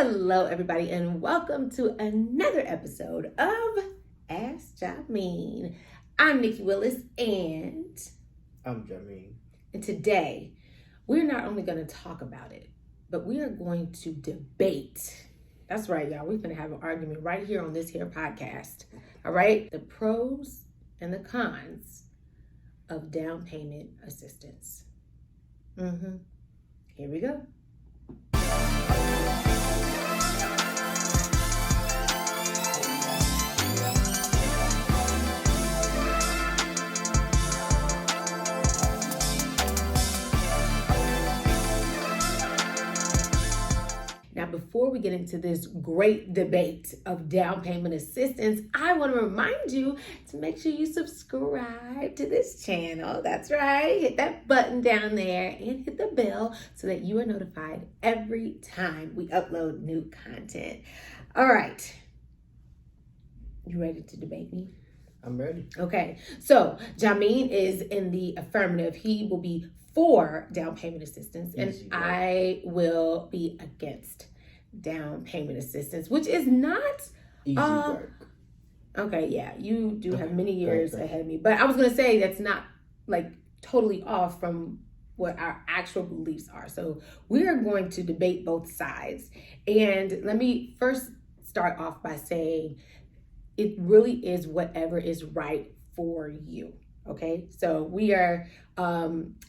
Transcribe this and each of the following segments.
Hello, everybody, and welcome to another episode of Ask Jameen. I'm Nicci Willis, and I'm Jameen. And today, we're not only going to talk about it, but we are going to debate. That's right, y'all. We're going to have an argument right here on this here podcast. All right? The pros and the cons of down payment assistance. Here we go. Now, before we get into this great debate of down payment assistance, I want to remind you to make sure you subscribe to this channel. That's right. Hit that button down there and hit the bell so that you are notified every time we upload new content. All right. You ready to debate me? I'm ready. Okay. So, Jameen is in the affirmative. He will be for down payment assistance, and I will be against down payment assistance, which is not easy work. Okay, yeah, you do have many years ahead of me, but I was gonna say that's not like totally off from what our actual beliefs are. So we are going to debate both sides, and let me first start off by saying it really is whatever is right for you. Okay, so we are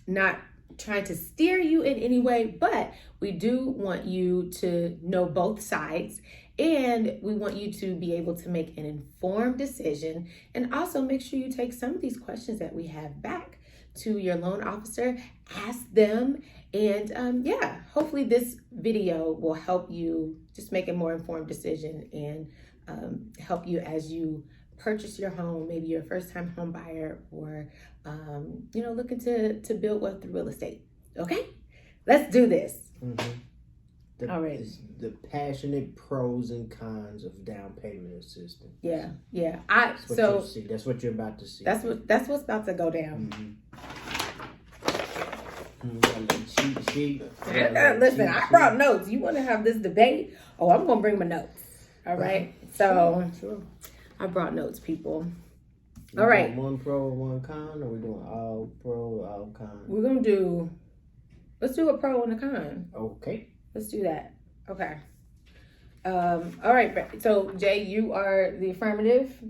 not trying to steer you in any way, but we do want you to know both sides, and we want you to be able to make an informed decision, and also make sure you take some of these questions that we have back to your loan officer, ask them, and hopefully this video will help you just make a more informed decision and help you as you purchase your home. Maybe you're a first-time home buyer, or looking to build wealth through real estate. Okay, let's do this. All right. The passionate pros and cons of down payment assistance. Yeah. That's what you're about to see. That's what's about to go down. Listen, I brought notes. You want to have this debate? Oh, I'm gonna bring my notes. All right. So. Sure. I brought notes, people. All right. One pro, one con, or we're doing all pro, all con? Let's do a pro and a con. Okay. Let's do that. Okay. All right. So, Jay, you are the affirmative.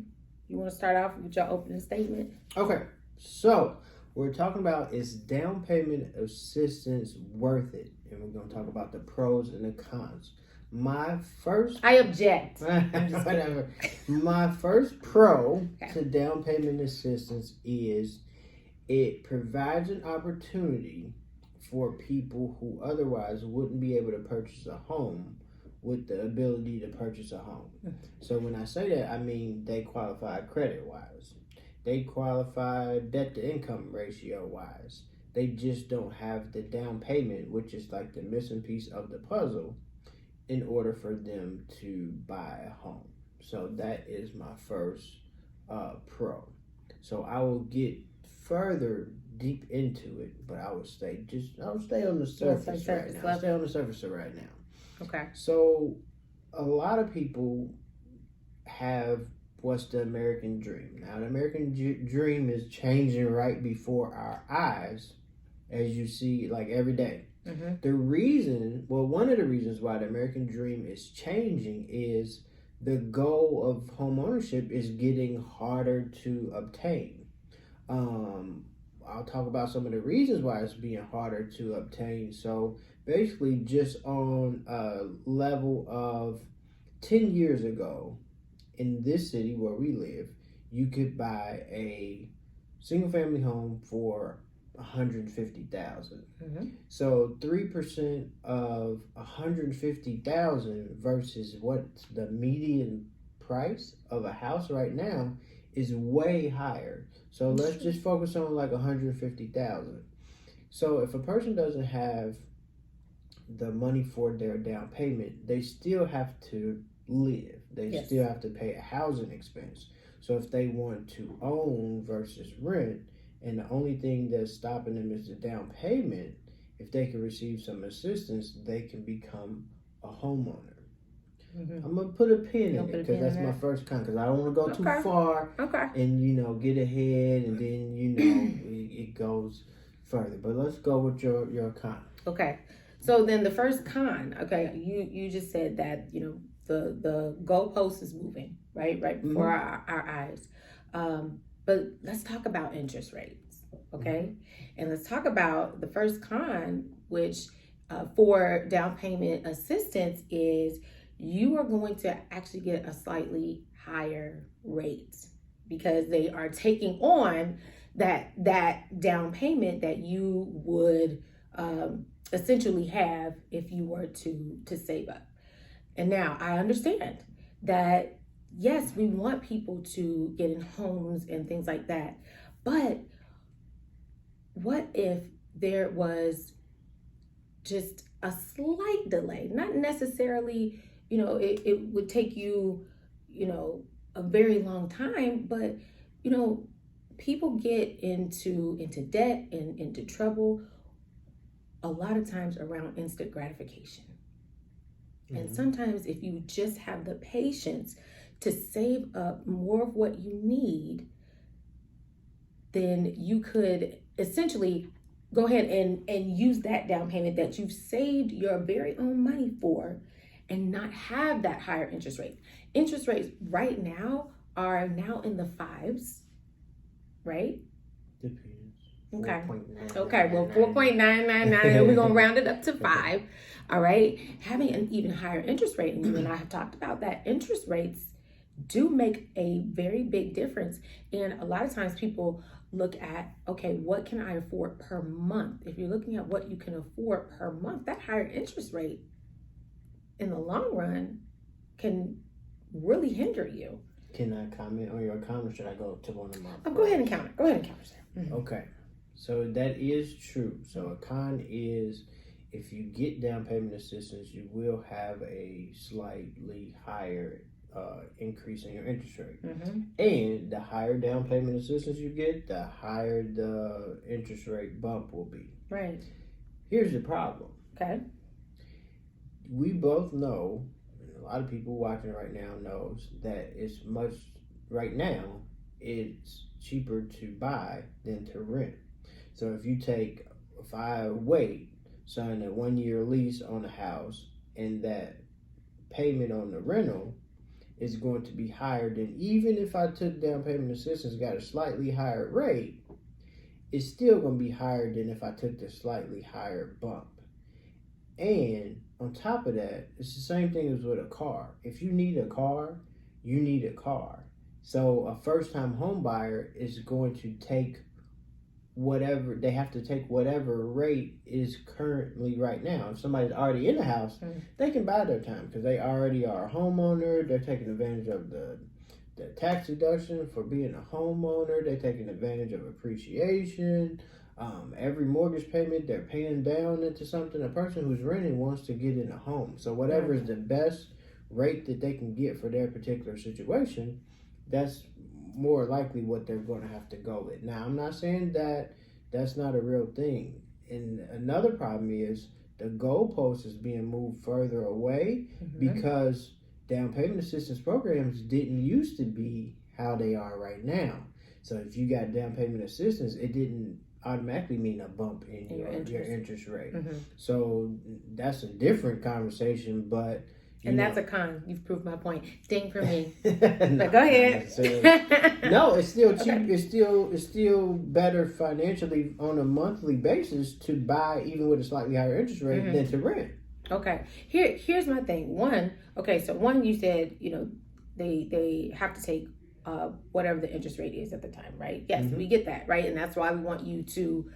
You want to start off with your opening statement? Okay. So, we're talking about, is down payment assistance worth it? And we're going to talk about the pros and the cons. I object. Whatever. My first pro to down payment assistance is it provides an opportunity for people who otherwise wouldn't be able to purchase a home with the ability to purchase a home. So when I say that, I mean they qualify credit-wise. They qualify debt-to-income ratio-wise. They just don't have the down payment, which is like the missing piece of the puzzle, in order for them to buy a home. So that is my first pro. So I will get further deep into it, but I'll stay on the surface right now. Stay on the surface right now. Okay. So a lot of people have what's the American dream. Now the American dream is changing right before our eyes, as you see like every day. One of the reasons why the American dream is changing is the goal of homeownership is getting harder to obtain. I'll talk about some of the reasons why it's being harder to obtain. So basically, just on a level of 10 years ago, in this city where we live, you could buy a single family home for $150,000. So 3% of $150,000 versus what's the median price of a house right now is way higher. So let's just focus on like $150,000. So if a person doesn't have the money for their down payment, they still have to live. They still have to pay a housing expense. So if they want to own versus rent, and the only thing that's stopping them is the down payment, if they can receive some assistance, they can become a homeowner. I'm gonna put a pin in it because that's my first con. Because I don't want to go too far, and get ahead, and then it goes further. But let's go with your con. Okay, so then the first con. Okay, you just said that the goalpost is moving right before our eyes. But let's talk about interest rates, okay? And let's talk about the first con, which for down payment assistance is you are going to actually get a slightly higher rate because they are taking on that down payment that you would essentially have if you were to save up. And now I understand that, yes, we want people to get in homes and things like that. But what if there was just a slight delay? Not necessarily, it would take you, a very long time, but, people get into debt and into trouble a lot of times around instant gratification. And sometimes if you just have the patience to save up more of what you need, then you could essentially go ahead and use that down payment that you've saved your very own money for and not have that higher interest rate. Interest rates right now are now in the 5s, right? Depends. Okay. Well, 4.999, we're going to round it up to 5. All right. Having an even higher interest rate, and you and I have talked about that, interest rates do make a very big difference. And a lot of times people look at, okay, what can I afford per month? If you're looking at what you can afford per month, that higher interest rate in the long run can really hinder you. Can I comment on your comment? Should I go to one of my? Go ahead and counter. Sir. Okay. So that is true. So a con is if you get down payment assistance, you will have a slightly higher increase in your interest rate. And the higher down payment assistance you get, the higher the interest rate bump will be. Right. Here's the problem. Okay. We both know, a lot of people watching right now knows that right now, it's cheaper to buy than to rent. So if I sign a 1-year lease on a house, and that payment on the rental is going to be higher than, even if I took down payment assistance, got a slightly higher rate, it's still going to be higher than if I took the slightly higher bump. And on top of that, it's the same thing as with a car. If you need a car, you need a car. So a first-time home buyer is going to take whatever rate is currently right now. If somebody's already in the house, they can buy their time because they already are a homeowner. They're taking advantage of the tax deduction for being a homeowner. They're taking advantage of appreciation. Every mortgage payment they're paying down into something. A person who's renting wants to get in a home. So whatever is the best rate that they can get for their particular situation, that's more likely what they're going to have to go with. Now, I'm not saying that that's not a real thing. And another problem is the goalpost is being moved further away because down payment assistance programs didn't used to be how they are right now. So if you got down payment assistance, it didn't automatically mean a bump in your interest rate. So that's a different conversation, but that's a con. You've proved my point. Ding for me. But go ahead. No, it's still cheap. Okay. It's still better financially on a monthly basis to buy, even with a slightly higher interest rate, than to rent. Okay. Here's my thing. One, you said, they have to take whatever the interest rate is at the time, right? Yes, we get that, right? And that's why we want you to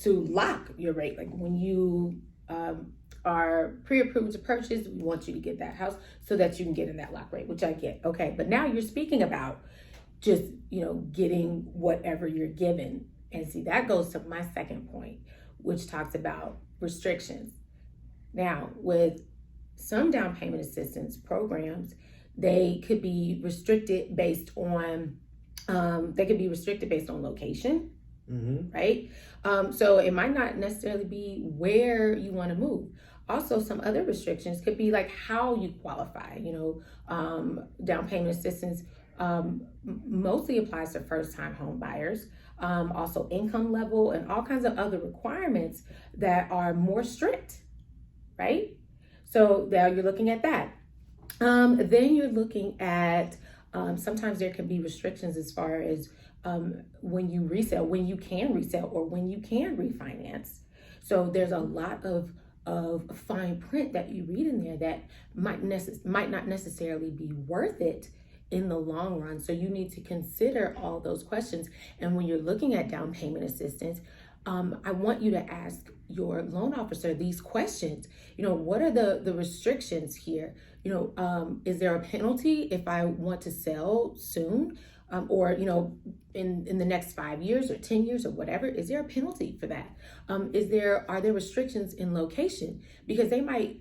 lock your rate. Like when you are pre-approved to purchase, we want you to get that house so that you can get in that lock rate, which I get. Okay, but now you're speaking about just, getting whatever you're given. And see, that goes to my second point, which talks about restrictions. Now, with some down payment assistance programs, they could be restricted based on location, right? So it might not necessarily be where you want to move. also some other restrictions could be like how you qualify. Down payment assistance mostly applies to first-time home buyers. Also income level and all kinds of other requirements that are more strict, right? So now you're looking at that. Then you're looking at sometimes there can be restrictions as far as when you resell, when you can resell, or when you can refinance. So there's a lot of fine print that you read in there that might not necessarily be worth it in the long run. So you need to consider all those questions. And when you're looking at down payment assistance, I want you to ask your loan officer these questions. What are the restrictions here? Is there a penalty if I want to sell soon? Or in the next 5 years or 10 years or whatever, is there a penalty for that? Are there restrictions in location? Because they might,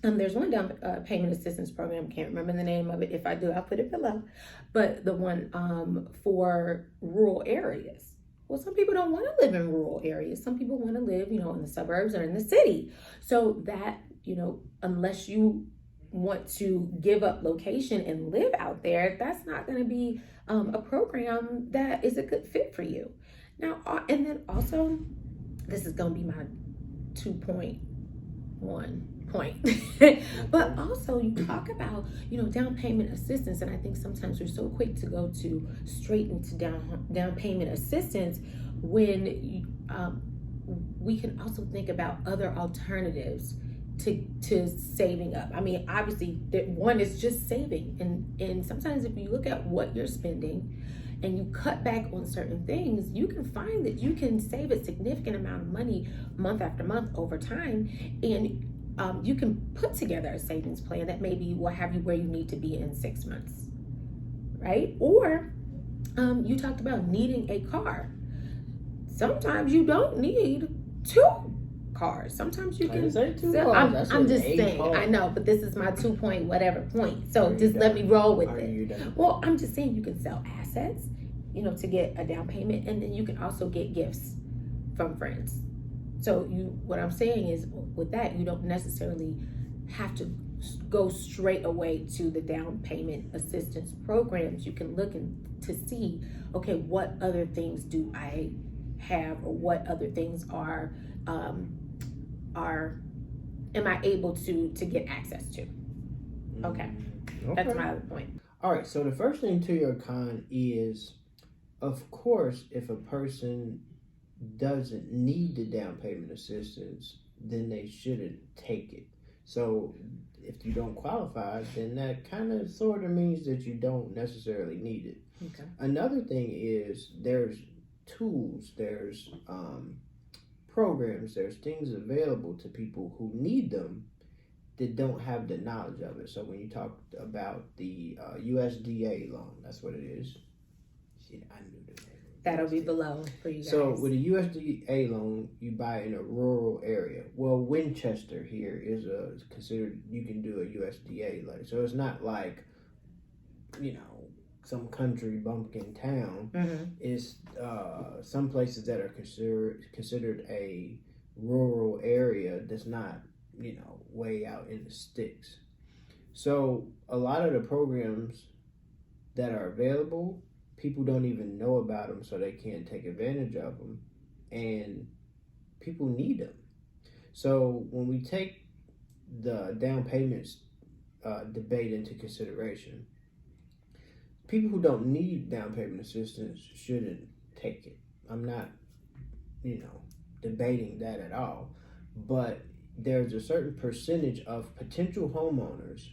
there's one down payment assistance program, can't remember the name of it. If I do, I'll put it below. But the one for rural areas. Well, some people don't want to live in rural areas. Some people want to live, in the suburbs or in the city. So that, unless you want to give up location and live out there, that's not going to be a program that is a good fit for you. Now, and then also, this is going to be my 2.1 point. But also you talk about, down payment assistance. And I think sometimes we're so quick to go straight into down payment assistance when we can also think about other alternatives to saving up. I mean, obviously one is just saving. And sometimes if you look at what you're spending and you cut back on certain things, you can find that you can save a significant amount of money month after month over time. And you can put together a savings plan that maybe will have you where you need to be in 6 months, right? Or you talked about needing a car. Sometimes you don't need 2 cars. Sometimes you can say 2 sell. cars. I'm just saying, I know, but this is my 2 point whatever point. So just let me roll with it. Well, I'm just saying you can sell assets, to get a down payment, and then you can also get gifts from friends. So what I'm saying is with that, you don't necessarily have to go straight away to the down payment assistance programs. You can look to see, okay, what other things do I have, or what other things am I able to get access to? Okay. That's my other point. All right, so the first thing to your con is, of course, if a person doesn't need the down payment assistance, then they shouldn't take it. So if you don't qualify, then that kind of sort of means that you don't necessarily need it. Okay. Another thing is there's tools, there's programs, there's things available to people who need them that don't have the knowledge of it. So when you talk about the USDA loan, that's what it is. See, I knew the name. That'll be below for you guys. So with a USDA loan, you buy in a rural area. Well, Winchester here is considered, you can do a USDA loan. So it's not like, some country bumpkin town. Mm-hmm. It's some places that are considered a rural area that's not, way out in the sticks. So a lot of the programs that are available, people don't even know about them, so they can't take advantage of them, and people need them. So when we take the down payments debate into consideration, people who don't need down payment assistance shouldn't take it. I'm not, debating that at all, but there's a certain percentage of potential homeowners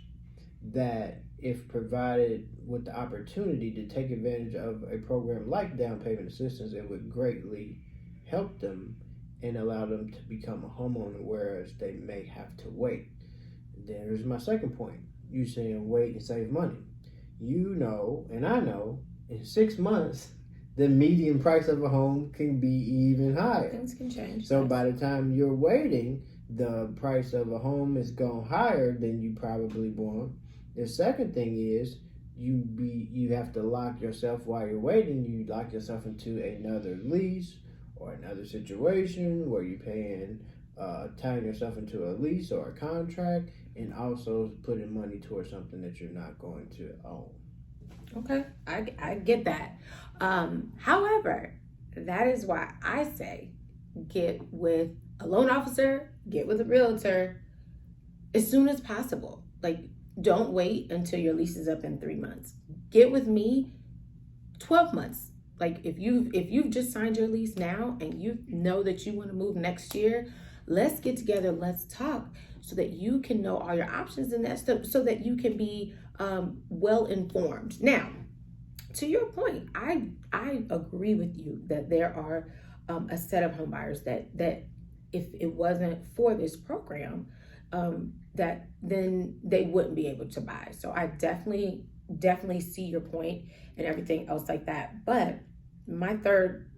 that, if provided with the opportunity to take advantage of a program like down payment assistance, it would greatly help them and allow them to become a homeowner, whereas they may have to wait. There's my second point. You saying wait and save money. And I know, in 6 months, the median price of a home can be even higher. Things can change. So by the time you're waiting, the price of a home is gone higher than you probably want. The second thing is you have to lock yourself while you're waiting. You lock yourself into another lease or another situation where you're paying tying yourself into a lease or a contract, and also putting money towards something that you're not going to own. Okay, I get that. However, that is why I say get with a loan officer, get with a realtor as soon as possible. Like, don't wait until your lease is up in 3 months. Get with me 12 months. Like, if you've just signed your lease now and you know that you want to move next year, let's get together, let's talk, so that you can know all your options and that stuff, so that you can be well informed. Now, to your point, I agree with you that there are a set of home buyers that if it wasn't for this program, that then they wouldn't be able to buy. So I definitely see your point and everything else like that. But my third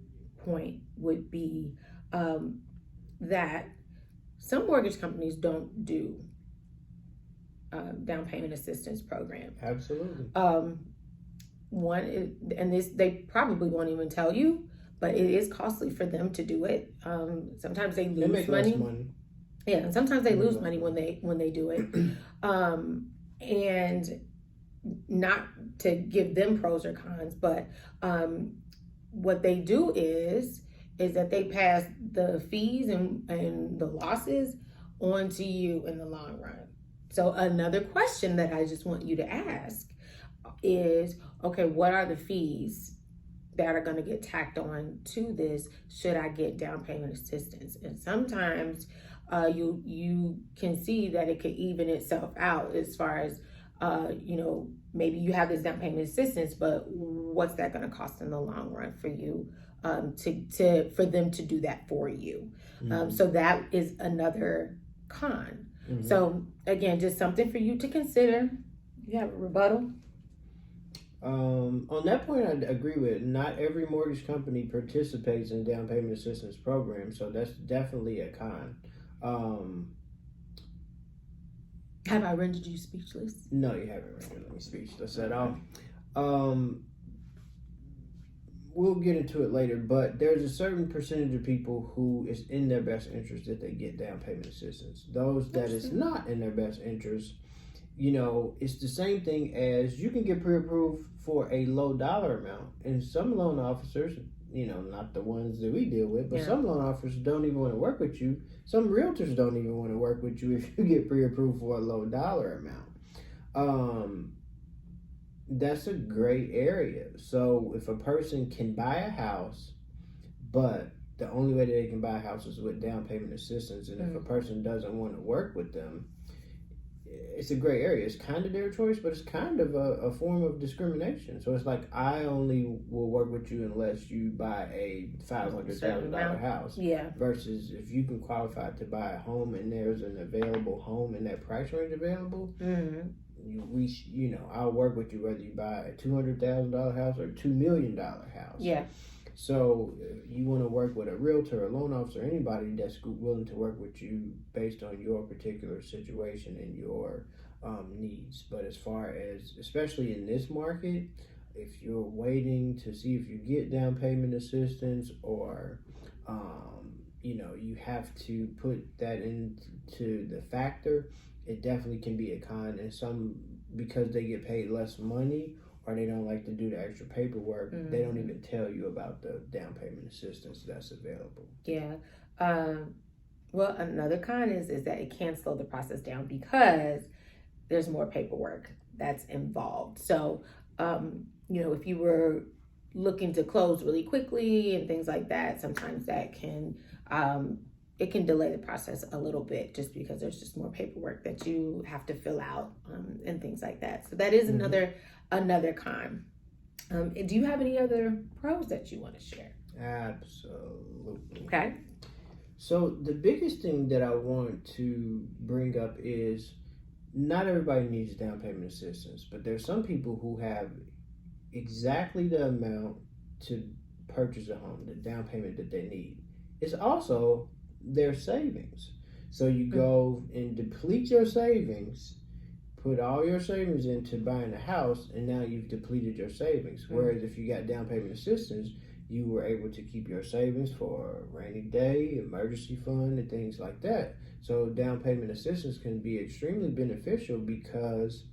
point would be that some mortgage companies don't do down payment assistance program. Absolutely. They probably won't even tell you, but it is costly for them to do it. Sometimes they lose make money. Less money. Yeah, and sometimes they lose money when they do it. And not to give them pros or cons, but what they do is that they pass the fees and the losses on to you in the long run. So another question that I just want you to ask is, okay, what are the fees that are going to get tacked on to this should I get down payment assistance? And sometimes you can see that it could even itself out as far as maybe you have this down payment assistance, but what's that going to cost in the long run for you for them to do that for you? Mm-hmm. So that is another con. Mm-hmm. So again, just something for you to consider. You have a rebuttal? On that point, I agree with it. Not every mortgage company participates in down payment assistance program, so that's definitely a con. Have I rendered you speechless? No, you haven't rendered me speechless at all. We'll get into it later, but there's a certain percentage of people who is in their best interest that they get down payment assistance. Those that is not in their best interest, it's the same thing as you can get pre-approved for a low dollar amount. And some loan officers, not the ones that we deal with, but some loan officers don't even want to work with you. Some realtors don't even want to work with you if you get pre-approved for a low dollar amount. That's a gray area. So if a person can buy a house, but the only way that they can buy a house is with down payment assistance, and if a person doesn't want to work with them, it's a gray area. It's kind of their choice, but it's kind of a form of discrimination. So it's like, I only will work with you unless you buy a $500,000 house. Yeah. Versus if you can qualify to buy a home and there's an available home in that price range available, I'll work with you whether you buy a $200,000 house or a $2 million house. Yeah. So you want to work with a realtor, a loan officer, anybody that's willing to work with you based on your particular situation and your needs. But as far as, especially in this market, if you're waiting to see if you get down payment assistance or, you have to put that into the factor, it definitely can be a con. And some, because they get paid less money, or they don't like to do the extra paperwork, they don't even tell you about the down payment assistance that's available. Yeah. Well, another con is that it can slow the process down because there's more paperwork that's involved. So, if you were looking to close really quickly and things like that, sometimes that can it can delay the process a little bit just because there's just more paperwork that you have to fill out and things like that. So that is another con. Do you have any other pros that you want to share? Absolutely. Okay. So the biggest thing that I want to bring up is not everybody needs down payment assistance, but there's some people who have exactly the amount to purchase a home, the down payment that they need. It's also their savings. So you go and deplete your savings, put all your savings into buying a house, and now you've depleted your savings. Whereas if you got down payment assistance, you were able to keep your savings for a rainy day, emergency fund, and things like that. So down payment assistance can be extremely beneficial because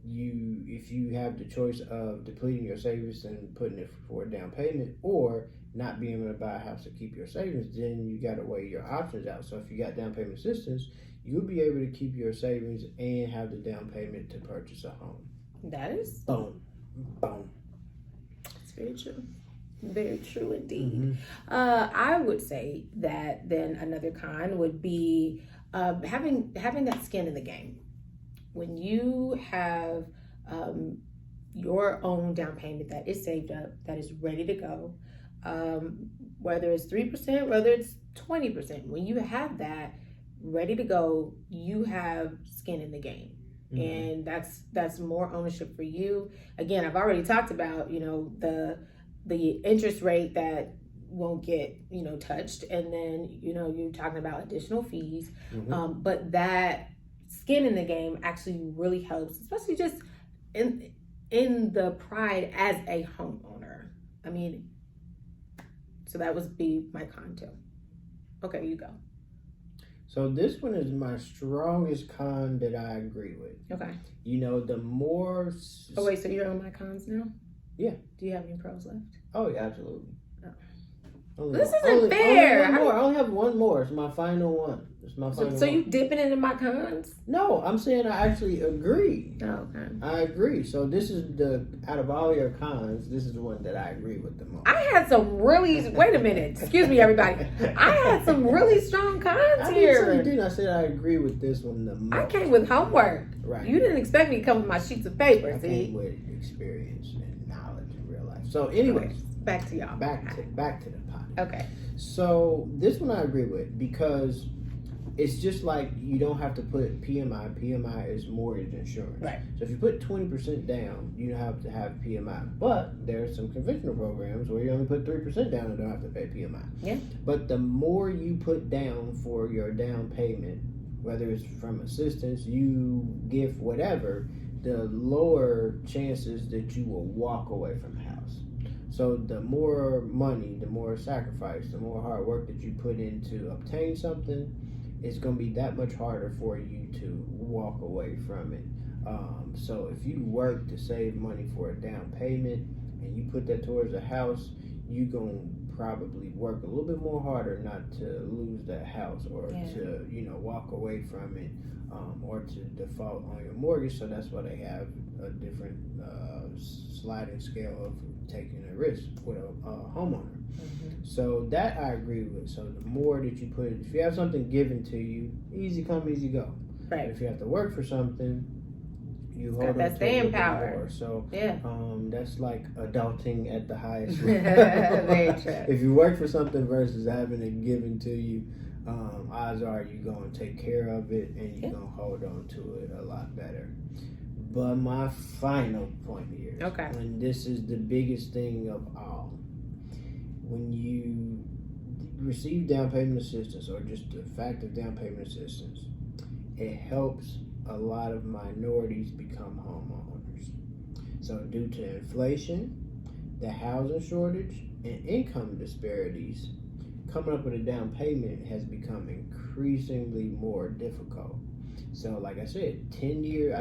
if you have the choice of depleting your savings and putting it for a down payment, or not being able to buy a house to keep your savings, then you got to weigh your options out. So if you got down payment assistance, you'll be able to keep your savings and have the down payment to purchase a home. That is boom. It's very true. Very true indeed. Mm-hmm. I would say that then another con would be having that skin in the game. When you have your own down payment that is saved up, that is ready to go, whether it's 3%, whether it's 20%, when you have that ready to go, you have skin in the game. Mm-hmm. And that's more ownership for you. Again, I've already talked about, the interest rate that won't get, touched. And then, you're talking about additional fees. Mm-hmm. But that skin in the game actually really helps, especially just in the pride as a homeowner. I mean, so that would be my con too. Okay, you go. So this one is my strongest con that I agree with. Okay. The more... Oh, wait, so you're on my cons now? Yeah. Do you have any pros left? Oh, yeah, absolutely. Oh. This isn't fair. I only have one more. It's my final one. So you dipping into my cons? No, I'm saying I actually agree. Oh, okay. I agree. So this is out of all your cons, this is the one that I agree with the most. I had some really, wait a minute. Excuse me, everybody. I had some really strong cons here. I did. I said I agree with this one the most. I came with homework. Right. You didn't expect me to come with my sheets of paper, I see? came with experience and knowledge in real life. So anyways. Back to y'all. Back to the pot. Okay. So this one I agree with because it's just like you don't have to put PMI. PMI is mortgage insurance. Right. So if you put 20% down, you don't have to have PMI. But there are some conventional programs where you only put 3% down and don't have to pay PMI. Yeah. But the more you put down for your down payment, whether it's from assistance, gift, whatever, the lower chances that you will walk away from the house. So the more money, the more sacrifice, the more hard work that you put in to obtain something, it's going to be that much harder for you to walk away from it. So if you work to save money for a down payment and you put that towards a house, you're going to probably work a little bit more harder not to lose that house or to, walk away from it or to default on your mortgage. So that's why they have a different sliding scale of taking a risk with a homeowner. Mm-hmm. So that I agree with. So the more that you put, if you have something given to you, easy come, easy go. Right. If you have to work for something, you hold that staying power. More. So yeah, that's like adulting at the highest level. Very true. If you work for something versus having it given to you, odds are you're going to take care of it and you're going to hold on to it a lot better. But my final point here, and this is the biggest thing of all, when you receive down payment assistance or just the fact of down payment assistance, it helps a lot of minorities become homeowners. So due to inflation, the housing shortage, and income disparities, coming up with a down payment has become increasingly more difficult. So like I said, I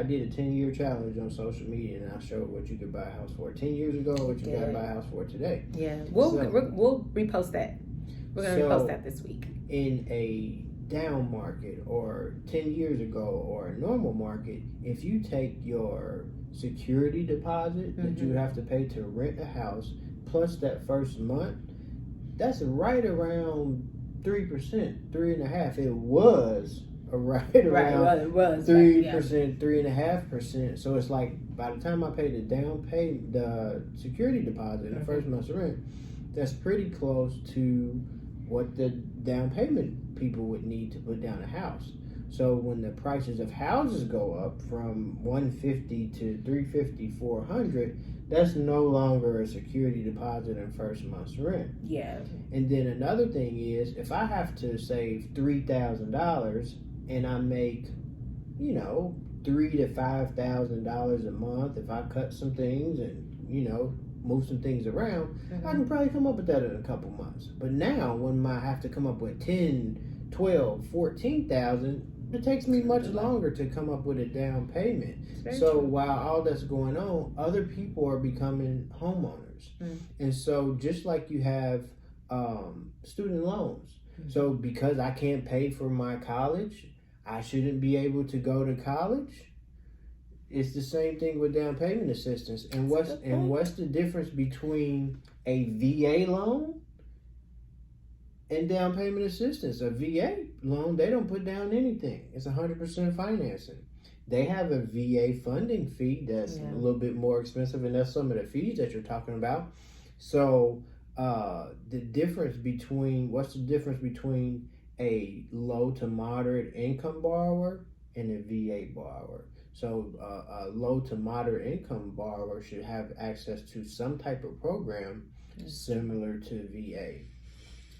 did a 10-year challenge on social media and I showed what you could buy a house for 10 years ago, what you gotta buy a house for today. Yeah, we'll repost that. We're going to repost that this week. In a down market or 10 years ago or a normal market, if you take your security deposit that you would have to pay to rent a house plus that first month, that's right around 3%, 3.5%. It was right around it was 3%, 3.5%. So it's like by the time I pay the security deposit and the first month's rent, that's pretty close to what the down payment people would need to put down a house. So when the prices of houses go up from $150 to $350, $400, that's no longer a security deposit and first month's rent. Yeah. And then another thing is, if I have to save $3,000 and I make, $3,000 to $5,000 a month, if I cut some things and move some things around, I can probably come up with that in a couple months. But now, when I have to come up with 10, 12, 14,000, it takes me much longer to come up with a down payment. So while all that's going on, other people are becoming homeowners. And so just like you have student loans. So because I can't pay for my college, I shouldn't be able to go to college. It's the same thing with down payment assistance. And what's the difference between a VA loan and down payment assistance? A VA loan, they don't put down anything. It's 100% financing. They have a VA funding fee that's a little bit more expensive, and that's some of the fees that you're talking about. So what's the difference between a low to moderate income borrower and a VA borrower? So a low to moderate income borrower should have access to some type of program similar to VA.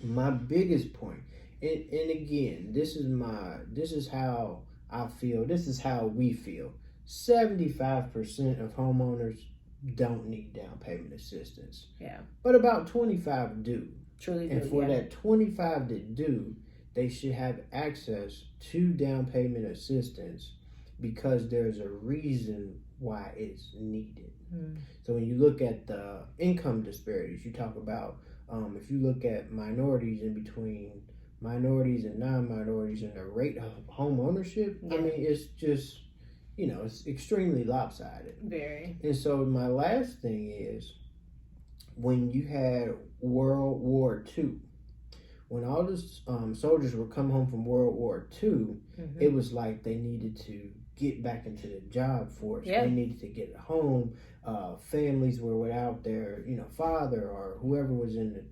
My biggest point, and again, this is how I feel, this is how we feel. 75% of homeowners don't need down payment assistance. Yeah. But about 25 do. Truly do. And for that 25 that do, they should have access to down payment assistance because there's a reason why it's needed. So when you look at the income disparities, you talk about if you look at minorities in between minorities and non-minorities and the rate of home ownership, I mean, it's just, it's extremely lopsided. Very. And so my last thing is, when you had World War II, when all the soldiers were coming home from World War II, it was like they needed to get back into the job force. They needed to get home. Families were without their, father or whoever was in the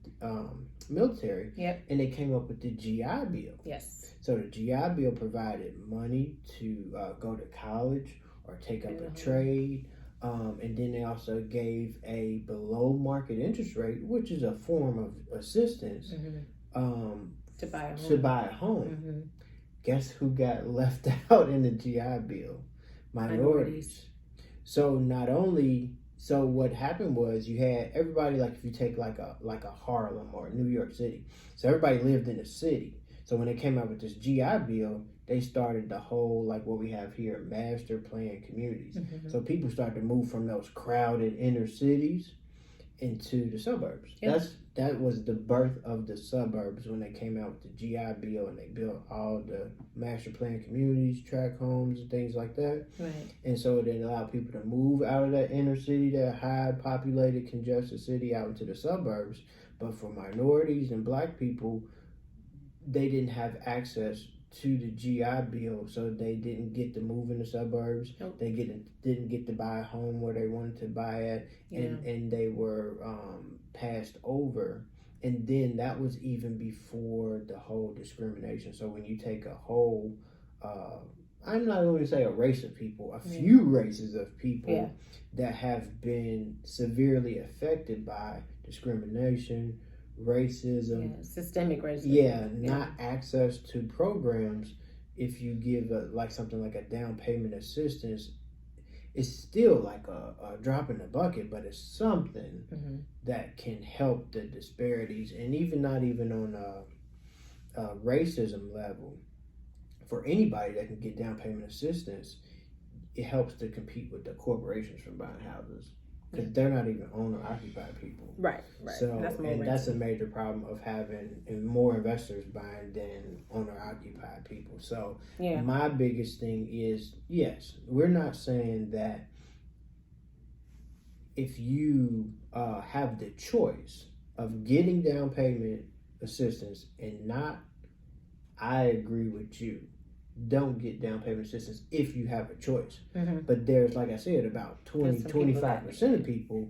military. And they came up with the GI Bill. Yes. So the GI Bill provided money to go to college or take up a trade. And then they also gave a below market interest rate, which is a form of assistance to buy a home. Guess who got left out in the GI Bill? Minorities. So what happened was you had everybody, like if you take like a Harlem or New York City, so everybody lived in the city. So when they came out with this GI Bill, they started the whole, like what we have here, master plan communities. So people started to move from those crowded inner cities into the suburbs. That was the birth of the suburbs when they came out with the GI Bill, and they built all the master plan communities, tract homes, and things like that. Right. And so it allowed people to move out of that inner city, that high populated, congested city, out into the suburbs. But for minorities and black people, they didn't have access to the GI Bill, so they didn't get to move in the suburbs. They didn't get to buy a home where they wanted to buy it, and they were passed over. And then that was even before the whole discrimination. So when you take a whole, I'm not going to say a race of people, a few races of people that have been severely affected by discrimination, racism, systemic racism, not access to programs. If you give something like a down payment assistance, it's still like a drop in the bucket, but it's something that can help the disparities. And not even on a racism level, for anybody that can get down payment assistance, it helps to compete with the corporations from buying houses. Because they're not even owner-occupied people. Right. So, that's a major problem of having more investors buying than owner-occupied people. So, my biggest thing is, yes, we're not saying that if you have the choice of getting down payment assistance and not, I agree with you. Don't get down payment assistance if you have a choice. But there's, like I said, about 25% of people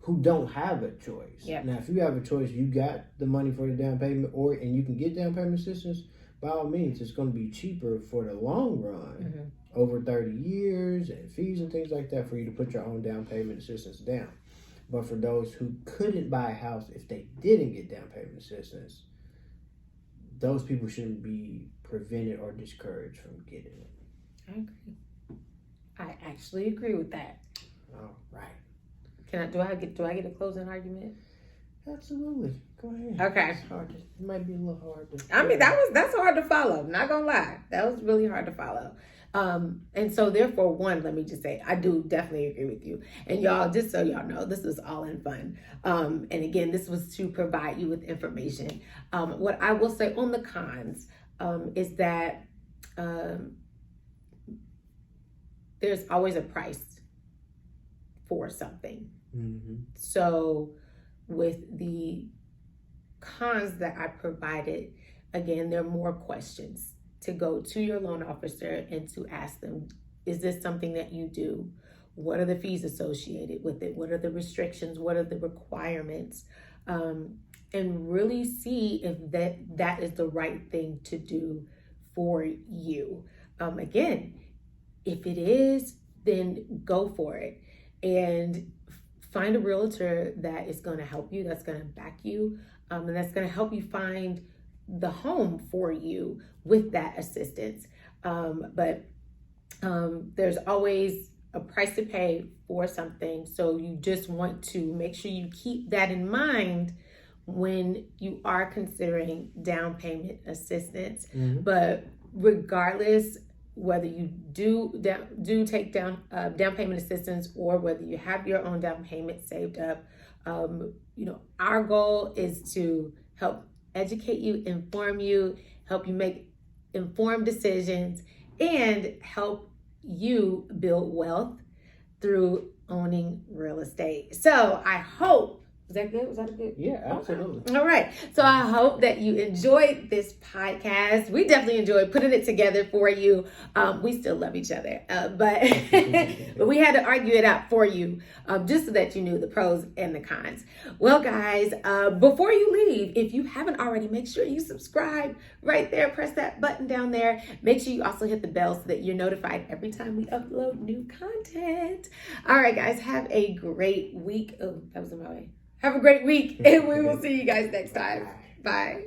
who don't have a choice. Now, if you have a choice, you got the money for the down payment, and you can get down payment assistance, by all means, it's going to be cheaper for the long run, over 30 years, and fees and things like that, for you to put your own down payment assistance down. But for those who couldn't buy a house if they didn't get down payment assistance, those people shouldn't be prevented or discouraged from getting it. I agree. I actually agree with that. All right. Do I get a closing argument? Absolutely. Go ahead. Okay. It's hard. It might be a little hard to. I mean, that's hard to follow. Not gonna lie, that was really hard to follow. And so therefore, one, let me just say, I do definitely agree with you. And y'all, just so y'all know, this is all in fun. And again, this was to provide you with information. What I will say on the cons is that there's always a price for something. Mm-hmm. So with the cons that I provided, again, there are more questions to go to your loan officer and to ask them, is this something that you do? What are the fees associated with it? What are the restrictions? What are the requirements? And really see if that is the right thing to do for you. Again, if it is, then go for it. And find a realtor that is going to help you, that's going to back you, and that's going to help you find the home for you with that assistance. But there's always a price to pay for something. So you just want to make sure you keep that in mind when you are considering down payment assistance. Mm-hmm. But regardless, whether you do take down payment assistance or whether you have your own down payment saved up, our goal is to help educate you, inform you, help you make informed decisions, and help you build wealth through owning real estate. So I hope, was that good? Was that good? Yeah, absolutely. All right. So I hope that you enjoyed this podcast. We definitely enjoyed putting it together for you. We still love each other, but but we had to argue it out for you, just so that you knew the pros and the cons. Well, guys, before you leave, if you haven't already, make sure you subscribe right there. Press that button down there. Make sure you also hit the bell so that you're notified every time we upload new content. All right, guys, have a great week. Oh, that was in my way. Have a great week, and we will see you guys next time. Bye.